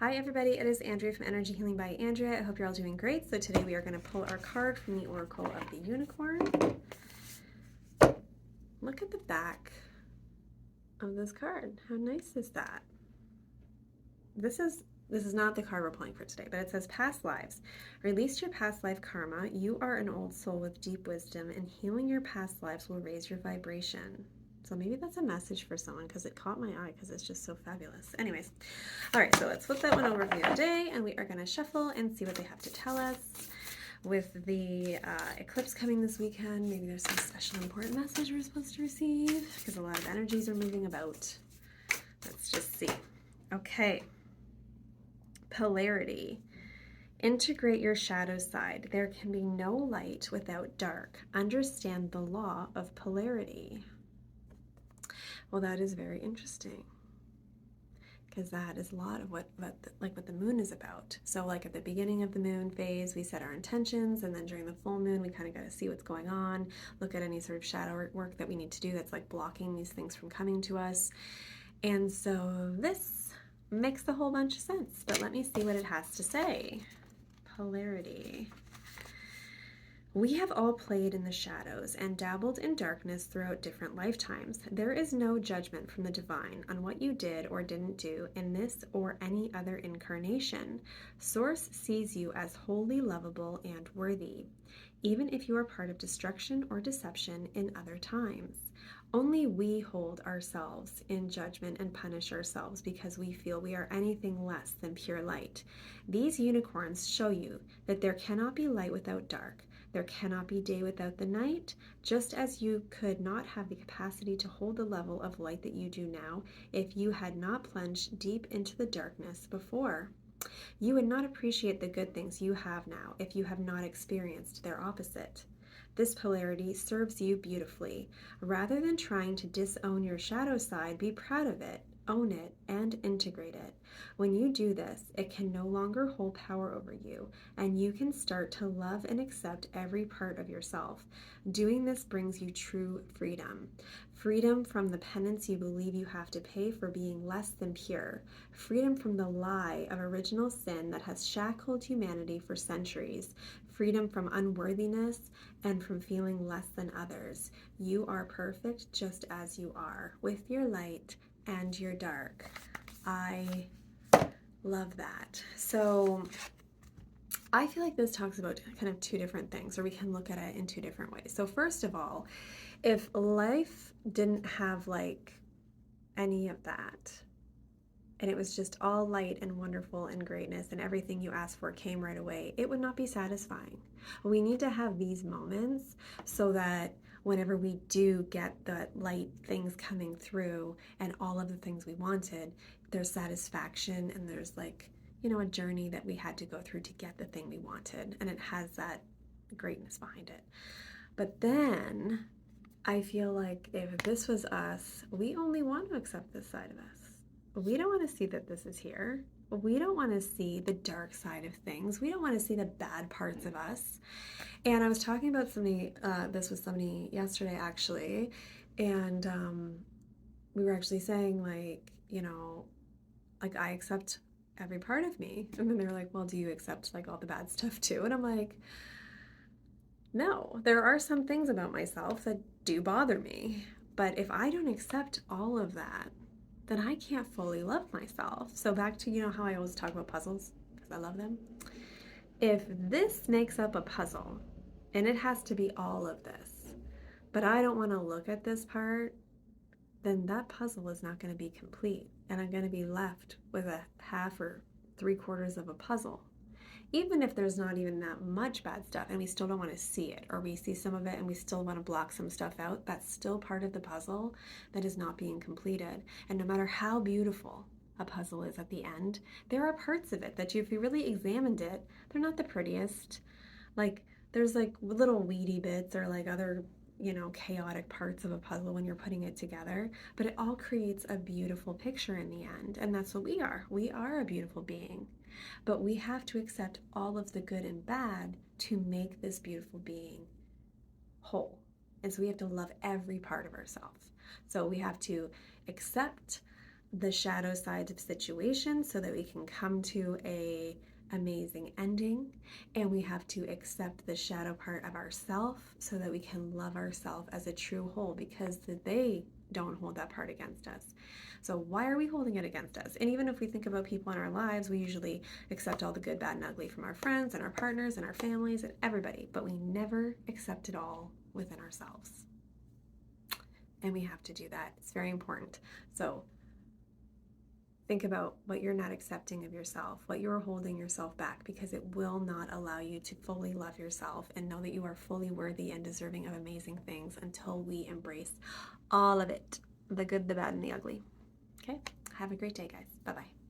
Hi everybody, it is Andrea from Energy Healing by Andrea. I hope you're all doing great. So today we are going to pull our card from the Oracle of the Unicorn. Look at the back of this card. How nice is that? This is not the card we're pulling for today, but it says past lives. Release your past life karma. You are an old soul with deep wisdom, and healing your past lives will raise your vibration. So maybe that's a message for someone because it caught my eye because it's just so fabulous. Anyways, all right, so let's flip that one over for you today, and we are going to shuffle and see what they have to tell us. With the eclipse coming this weekend, maybe there's some special important message we're supposed to receive because a lot of energies are moving about. Let's just see. Okay. Polarity. Integrate your shadow side. There can be no light without dark. Understand the law of polarity. Well, that is very interesting because that is a lot of what the moon is about. So like at the beginning of the moon phase, we set our intentions, and then during the full moon, we kind of got to see what's going on, look at any sort of shadow work that we need to do that's like blocking these things from coming to us. And so this makes a whole bunch of sense, but let me see what it has to say. Polarity. We have all played in the shadows and dabbled in darkness throughout different lifetimes. There is no judgment from the divine on what you did or didn't do in this or any other incarnation. Source sees you as wholly lovable and worthy, even if you are part of destruction or deception in other times. Only we hold ourselves in judgment and punish ourselves because we feel we are anything less than pure light. These unicorns show you that there cannot be light without dark. There cannot be day without the night, just as you could not have the capacity to hold the level of light that you do now if you had not plunged deep into the darkness before. You would not appreciate the good things you have now if you have not experienced their opposite. This polarity serves you beautifully. Rather than trying to disown your shadow side, be proud of it, own it, and integrate it. When you do this, it can no longer hold power over you, and you can start to love and accept every part of yourself. Doing this brings you true freedom. Freedom from the penance you believe you have to pay for being less than pure. Freedom from the lie of original sin that has shackled humanity for centuries. Freedom from unworthiness and from feeling less than others. You are perfect just as you are, with your light and your dark. I love that. So I feel like this talks about kind of two different things, or we can look at it in two different ways. So first of all, if life didn't have like any of that, and it was just all light and wonderful and greatness and everything you asked for came right away, it would not be satisfying. We need to have these moments so that whenever we do get the light things coming through and all of the things we wanted, there's satisfaction and there's like, a journey that we had to go through to get the thing we wanted, and it has that greatness behind it. But then I feel like if this was us, we only want to accept this side of us. We don't want to see that this is here. We don't want to see the dark side of things. We don't want to see the bad parts of us. And I was talking about this with somebody yesterday actually, and we were actually saying like I accept every part of me. And then they're like, well, do you accept like all the bad stuff too? And I'm like, no, there are some things about myself that do bother me. But if I don't accept all of that, then I can't fully love myself. So back to, how I always talk about puzzles, because I love them. If this makes up a puzzle, and it has to be all of this, but I don't want to look at this part, then that puzzle is not going to be complete. And I'm going to be left with a half or 3/4 of a puzzle. Even if there's not even that much bad stuff and we still don't want to see it, or we see some of it and we still want to block some stuff out, that's still part of the puzzle that is not being completed. And no matter how beautiful a puzzle is at the end, there are parts of it that if you really examined it, they're not the prettiest. Like there's like little weedy bits or like other chaotic parts of a puzzle when you're putting it together, but it all creates a beautiful picture in the end. And that's what we are. We are a beautiful being. But we have to accept all of the good and bad to make this beautiful being whole. And so we have to love every part of ourselves. So we have to accept the shadow side of situations so that we can come to a amazing ending, and we have to accept the shadow part of ourself so that we can love ourselves as a true whole, because they don't hold that part against us. So why are we holding it against us? And even if we think about people in our lives, we usually accept all the good, bad, and ugly from our friends and our partners and our families and everybody, but we never accept it all within ourselves. And we have to do that. It's very important. So think about what you're not accepting of yourself, what you're holding yourself back, because it will not allow you to fully love yourself and know that you are fully worthy and deserving of amazing things until we embrace all of it, the good, the bad, and the ugly. Okay? Have a great day, guys. Bye-bye.